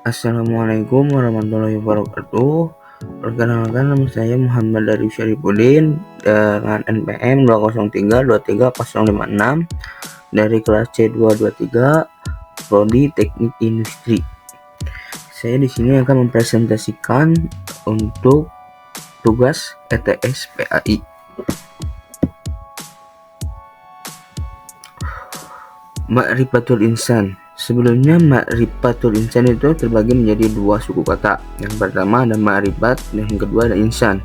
Assalamualaikum warahmatullahi wabarakatuh. Perkenalkan, nama saya Muhammad Darius Syarifuddin dengan NPM 203-23056 dari kelas C223 Prodi Teknik Industri. Saya di sini akan mempresentasikan untuk tugas ETS PAI. Ma'rifatul Insan. Sebelumnya ma'rifatul insan itu terbagi menjadi dua suku kata. Yang pertama ada ma'rifat, dan yang kedua ada insan.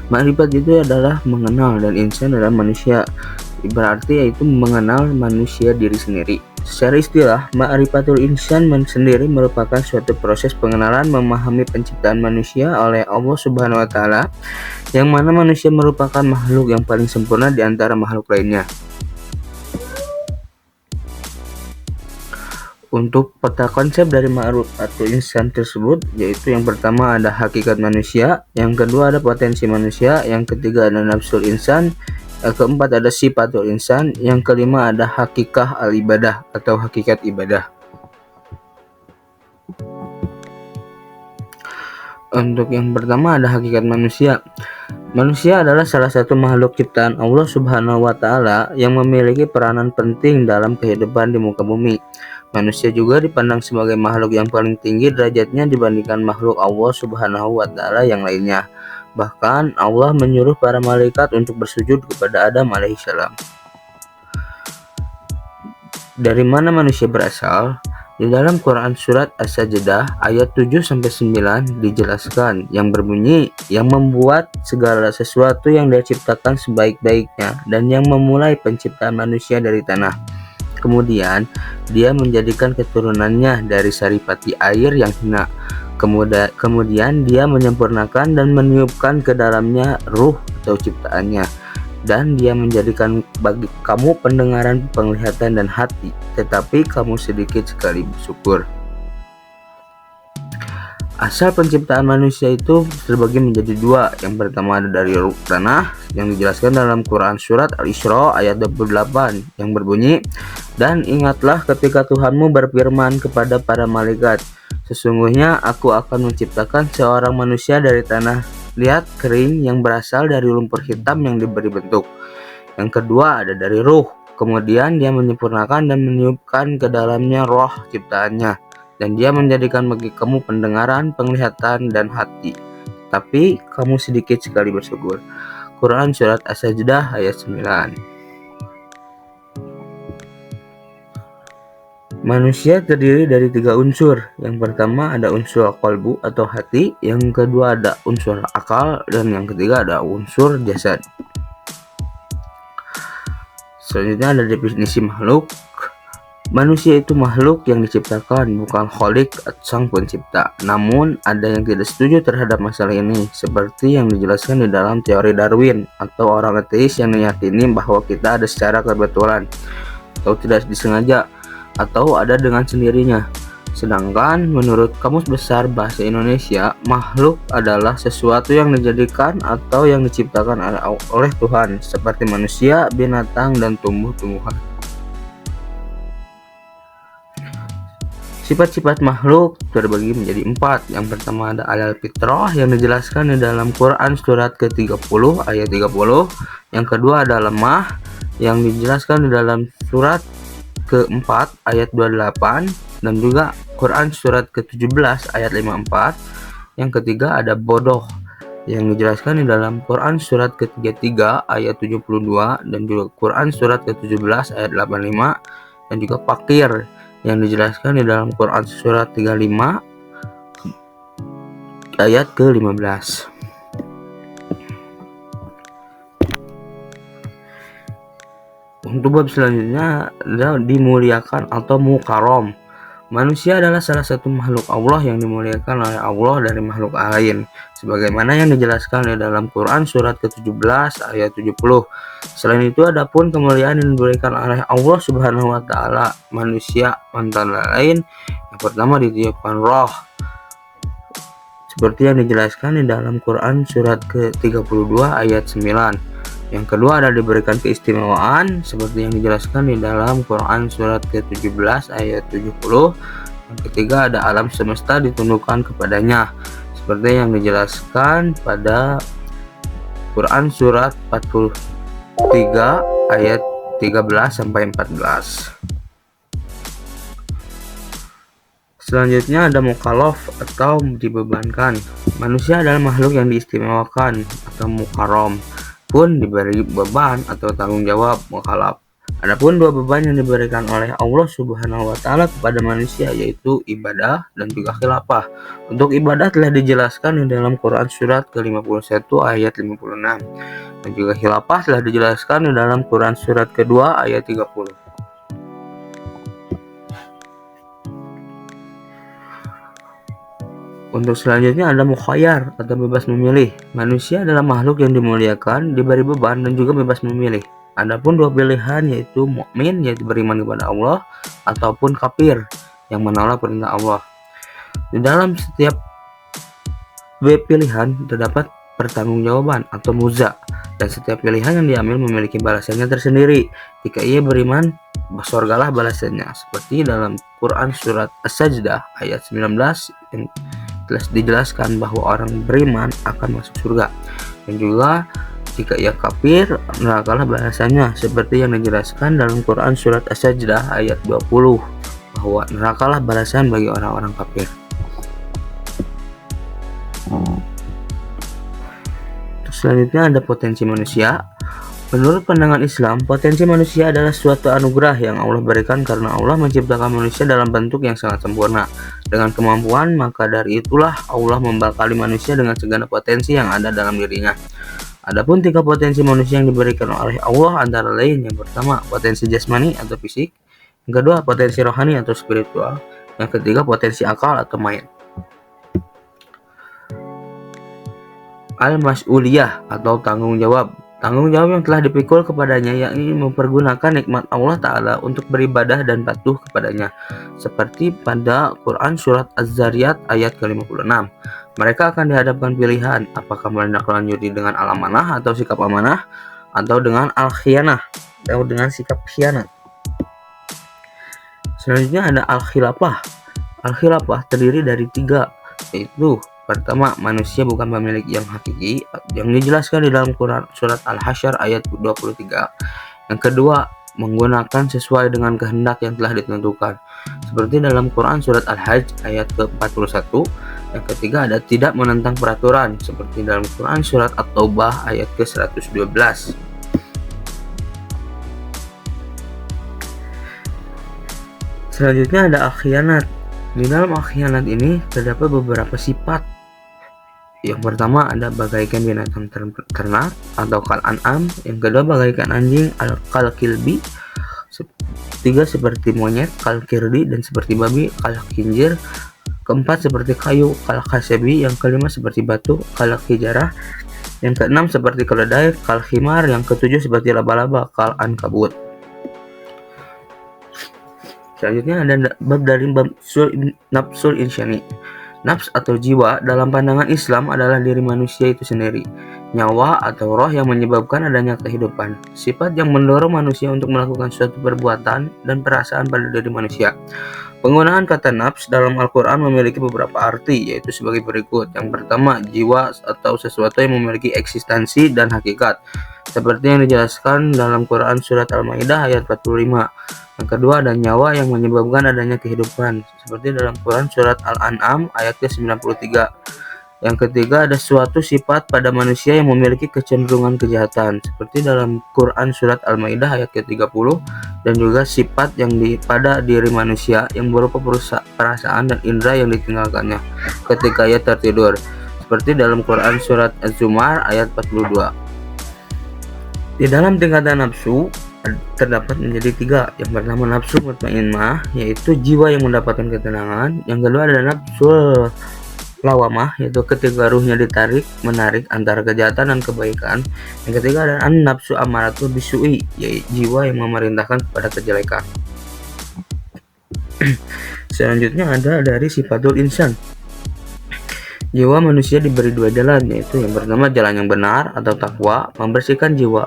Ma'rifat itu adalah mengenal dan insan adalah manusia. Berarti yaitu mengenal manusia diri sendiri. Secara istilah, ma'rifatul insan sendiri merupakan suatu proses pengenalan memahami penciptaan manusia oleh Allah Subhanahu wa taala, yang mana manusia merupakan makhluk yang paling sempurna di antara makhluk lainnya. Untuk peta konsep dari ma'rifatul insan tersebut, yaitu yang pertama ada hakikat manusia, yang kedua ada potensi manusia, yang ketiga ada nafsul insan, yang keempat ada sifatul insan, yang kelima ada hakikah al-ibadah atau hakikat ibadah. Untuk yang pertama ada hakikat manusia. Manusia adalah salah satu makhluk ciptaan Allah Subhanahu wa taala yang memiliki peranan penting dalam kehidupan di muka bumi. Manusia juga dipandang sebagai makhluk yang paling tinggi derajatnya dibandingkan makhluk Allah Subhanahu wa taala yang lainnya. Bahkan Allah menyuruh para malaikat untuk bersujud kepada Adam alaihissalam. Dari mana manusia berasal? Di dalam Quran surat As-Sajdah ayat 7-9 dijelaskan yang berbunyi, yang membuat segala sesuatu yang dia ciptakan sebaik-baiknya dan yang memulai penciptaan manusia dari tanah. Kemudian dia menjadikan keturunannya dari saripati air yang hina. Kemudian dia menyempurnakan dan meniupkan ke dalamnya ruh atau ciptaannya. Dan dia menjadikan bagi kamu pendengaran, penglihatan, dan hati, tetapi kamu sedikit sekali bersyukur. Asal penciptaan manusia itu terbagi menjadi dua. Yang pertama ada dari ruh tanah, yang dijelaskan dalam Quran surat Al-Isra ayat 28 yang berbunyi, dan ingatlah ketika Tuhanmu berfirman kepada para malaikat, sesungguhnya aku akan menciptakan seorang manusia dari tanah liat kering yang berasal dari lumpur hitam yang diberi bentuk. Yang kedua ada dari ruh, kemudian dia menyempurnakan dan meniupkan ke dalamnya roh ciptaannya, dan dia menjadikan bagi kamu pendengaran, penglihatan, dan hati, tapi kamu sedikit sekali bersyukur. Quran surat As-Sajdah ayat 9. Manusia terdiri dari tiga unsur. Yang pertama ada unsur qalbu atau hati, yang kedua ada unsur akal, dan yang ketiga ada unsur jasad. Selanjutnya ada definisi makhluk. Manusia itu makhluk yang diciptakan, bukan kholik, sang pencipta. Namun ada yang tidak setuju terhadap masalah ini, seperti yang dijelaskan di dalam teori Darwin, atau orang ateis yang meyakini bahwa kita ada secara kebetulan atau tidak disengaja, atau ada dengan sendirinya. Sedangkan menurut Kamus Besar Bahasa Indonesia, makhluk adalah sesuatu yang dijadikan atau yang diciptakan oleh Tuhan, seperti manusia, binatang, dan tumbuh-tumbuhan. Sifat-sifat makhluk terbagi menjadi 4. Yang pertama ada al-fitrah yang dijelaskan di dalam Quran surat ke-30 ayat 30. Yang kedua ada lemah yang dijelaskan di dalam surat ke-4 ayat 28 dan juga Quran surat ke-17 ayat 54. Yang ketiga ada bodoh yang dijelaskan di dalam Quran surat ke-33 ayat 72 dan juga Quran surat ke-17 ayat 85, dan juga fakir yang dijelaskan di dalam Quran surat 35 ayat ke-15. Untuk bab selanjutnya adalah dimuliakan atau mukarram. Manusia adalah salah satu makhluk Allah yang dimuliakan oleh Allah dari makhluk lain, sebagaimana yang dijelaskan di dalam Quran surat ke-17 ayat 70. Selain itu, adapun kemuliaan yang diberikan oleh Allah Subhanahu wa taala manusia antara lain, yang pertama ditiupkan roh, seperti yang dijelaskan di dalam Quran surat ke-32 ayat 9. Yang kedua ada diberikan keistimewaan, seperti yang dijelaskan di dalam Quran surat ke-17 ayat 70. Yang ketiga ada alam semesta ditundukkan kepadanya, seperti yang dijelaskan pada Quran surat 43 ayat 13 sampai 14. Selanjutnya ada mukallaf atau dibebankan. Manusia adalah makhluk yang diistimewakan atau mukarram, pun diberi beban atau tanggung jawab mukallaf. Adapun dua beban yang diberikan oleh Allah Subhanahu wa taala kepada manusia, yaitu ibadah dan juga khilafah. Untuk ibadah telah dijelaskan di dalam Quran surat ke-51 ayat 56. Dan juga khilafah telah dijelaskan di dalam Quran surat kedua ayat 30. Untuk selanjutnya ada mukhayyar atau bebas memilih. Manusia adalah makhluk yang dimuliakan, diberi beban dan juga bebas memilih. Adapun dua pilihan, yaitu mukmin yaitu beriman kepada Allah, ataupun kafir yang menolak perintah Allah. Di dalam setiap pilihan terdapat pertanggungjawaban atau muza, dan setiap pilihan yang diambil memiliki balasannya tersendiri. Jika ia beriman, surgalah balasannya, seperti dalam Quran surat As-Sajdah ayat 19 yang telah dijelaskan bahwa orang beriman akan masuk surga, dan juga jika ia kafir, nerakalah balasannya, seperti yang dijelaskan dalam Quran surat As-Sajdah ayat 20 bahwa nerakalah balasan bagi orang-orang kafir. Selanjutnya ada potensi manusia. Menurut pandangan Islam, potensi manusia adalah suatu anugerah yang Allah berikan karena Allah menciptakan manusia dalam bentuk yang sangat sempurna. Dengan kemampuan, maka dari itulah Allah membekali manusia dengan segala potensi yang ada dalam dirinya. Adapun tiga potensi manusia yang diberikan oleh Allah antara lain: yang pertama, potensi jasmani atau fisik; yang kedua, potensi rohani atau spiritual; yang ketiga, potensi akal atau mind. Al-mas'uliyah atau tanggung jawab. Tanggung jawab yang telah dipikul kepadanya, yakni mempergunakan nikmat Allah Ta'ala untuk beribadah dan patuh kepadanya, seperti pada Quran surat Az-Zariyat ayat ke-56. Mereka akan dihadapkan pilihan, apakah menindaklanjuti dengan al-amanah atau sikap amanah, atau dengan al-khianah atau dengan sikap khianat. Selanjutnya ada al-khilafah. Al-khilafah terdiri dari tiga, yaitu pertama, manusia bukan pemilik yang hakiki, yang dijelaskan di dalam Quran surat Al-Hasyr ayat 23. Yang kedua, menggunakan sesuai dengan kehendak yang telah ditentukan, seperti dalam Quran surat Al-Hajj ayat ke-41. Yang ketiga ada tidak menentang peraturan, seperti dalam Quran surat At-Taubah ayat ke-112. Selanjutnya ada al-khianat. Di dalam al-khianat ini terdapat beberapa sifat. Yang pertama ada bagaikan binatang ternak atau kal-an'am. Yang kedua bagaikan anjing kal-kilbi. Tiga seperti monyet kal-kirdi, dan seperti babi kal-khinzir. Keempat seperti kayu kal-khasabi. Yang kelima seperti batu kal-hijarah. Yang keenam seperti keledai kal-khimar. Yang ketujuh seperti laba-laba kal-ankabut. Selanjutnya ada bab dari bab nafsul insani. Nafs atau jiwa dalam pandangan Islam adalah diri manusia itu sendiri, nyawa atau roh yang menyebabkan adanya kehidupan, sifat yang mendorong manusia untuk melakukan suatu perbuatan dan perasaan pada diri manusia. Penggunaan kata nafs dalam Al-Quran memiliki beberapa arti, yaitu sebagai berikut. Yang pertama, jiwa atau sesuatu yang memiliki eksistensi dan hakikat, seperti yang dijelaskan dalam Quran surat Al-Maidah ayat 45. Yang kedua ada nyawa yang menyebabkan adanya kehidupan, seperti dalam Quran surat Al-An'am ayat ke-93. Yang ketiga ada suatu sifat pada manusia yang memiliki kecenderungan kejahatan, seperti dalam Quran surat Al-Maidah ayat ke-30. Dan juga sifat yang pada diri manusia yang berupa perasaan dan indera yang ditinggalkannya ketika ia tertidur, seperti dalam Quran surat Az-Zumar ayat 42. Di dalam tingkatan nafsu terdapat menjadi tiga. Yang pertama nafsu mutmainnah, yaitu jiwa yang mendapatkan ketenangan. Yang kedua ada nafsu lawamah, yaitu ketika ruhnya menarik antara kejahatan dan kebaikan. Yang ketiga ada nafsu amaratu bisu'i, yaitu jiwa yang memerintahkan kepada kejelekan. Selanjutnya ada dari sifatul insan. Jiwa manusia diberi dua jalan, yaitu yang pertama jalan yang benar atau takwa, membersihkan jiwa.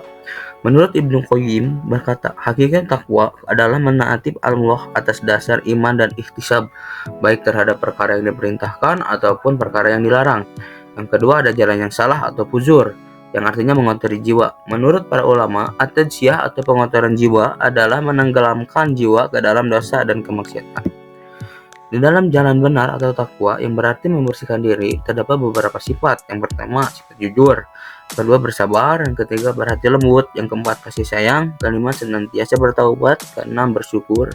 Menurut Ibnu Qayyim berkata, hakikat takwa adalah menaati Allah atas dasar iman dan ihtisab, baik terhadap perkara yang diperintahkan ataupun perkara yang dilarang. Yang kedua ada jalan yang salah atau fujur, yang artinya mengotori jiwa. Menurut para ulama, at-tazkiyah atau pengotoran jiwa adalah menenggelamkan jiwa ke dalam dosa dan kemaksiatan. Di dalam jalan benar atau takwa yang berarti membersihkan diri, terdapat beberapa sifat. Yang pertama, sifat jujur. Kedua, bersabar. Yang ketiga, berhati lembut. Yang keempat, kasih sayang. Kelima, senantiasa bertaubat. Keenam, bersyukur.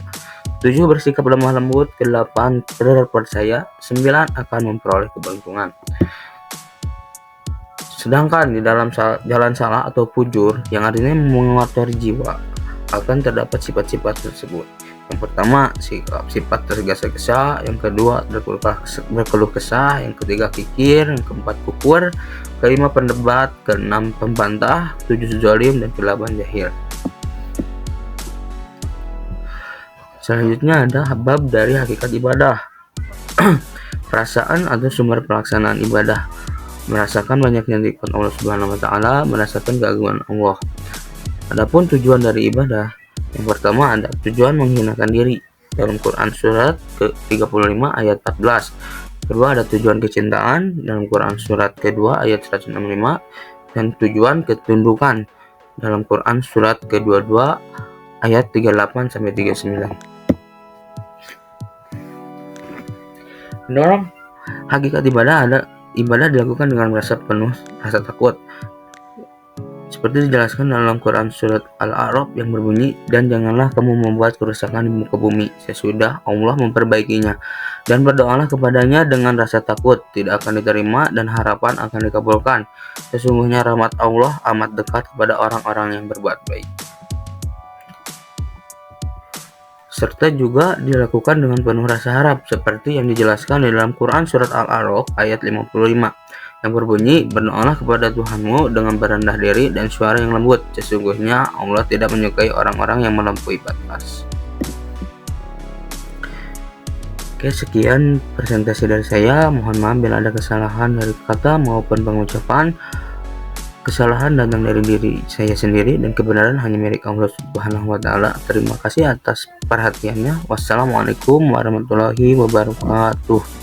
Tujuh, bersikap lemah lembut. Kedelapan, terpercaya. Sembilan, akan memperoleh keberuntungan. Sedangkan di dalam jalan salah atau fujur, yang artinya mengotori jiwa, akan terdapat sifat-sifat tersebut. Yang pertama, sifat tergesa-gesa. Yang kedua, berkeluh kesah. Yang ketiga, kikir. Yang keempat, kufur. Kelima, pendebat. Keenam, pembantah. Ketujuh, zalim. Dan kedelapan, jahil. Selanjutnya ada bab dari hakikat ibadah. Perasaan atau sumber pelaksanaan ibadah. Merasakan banyaknya nikmat Allah Subhanahu wa taala, merasakan keagungan Allah. Adapun tujuan dari ibadah, yang pertama ada tujuan menghinakan diri dalam Quran surat ke-35 ayat 14. Kedua ada tujuan kecintaan dalam Quran surat kedua ayat 165, dan tujuan ketundukan dalam Quran surat ke-22 ayat 38 sampai 39. Dalam hakikat ibadah dilakukan dengan merasa penuh rasa takut, seperti dijelaskan dalam Quran surat Al-A'raf yang berbunyi, dan janganlah kamu membuat kerusakan di muka bumi sesudah Allah memperbaikinya, dan berdoalah kepadanya dengan rasa takut, tidak akan diterima dan harapan akan dikabulkan. Sesungguhnya rahmat Allah amat dekat kepada orang-orang yang berbuat baik. Serta juga dilakukan dengan penuh rasa harap, seperti yang dijelaskan di dalam Quran surat Al-A'raf ayat 55 yang berbunyi, berdoalah kepada Tuhanmu dengan berendah diri dan suara yang lembut, sesungguhnya Allah tidak menyukai orang-orang yang melampaui batas. Oke, sekian presentasi dari saya. Mohon maaf bila ada kesalahan dari kata maupun pengucapan. Kesalahan datang dari diri saya sendiri dan kebenaran hanya milik Allah Subhanahu wa taala. Terima kasih atas perhatiannya. Wassalamualaikum warahmatullahi wabarakatuh.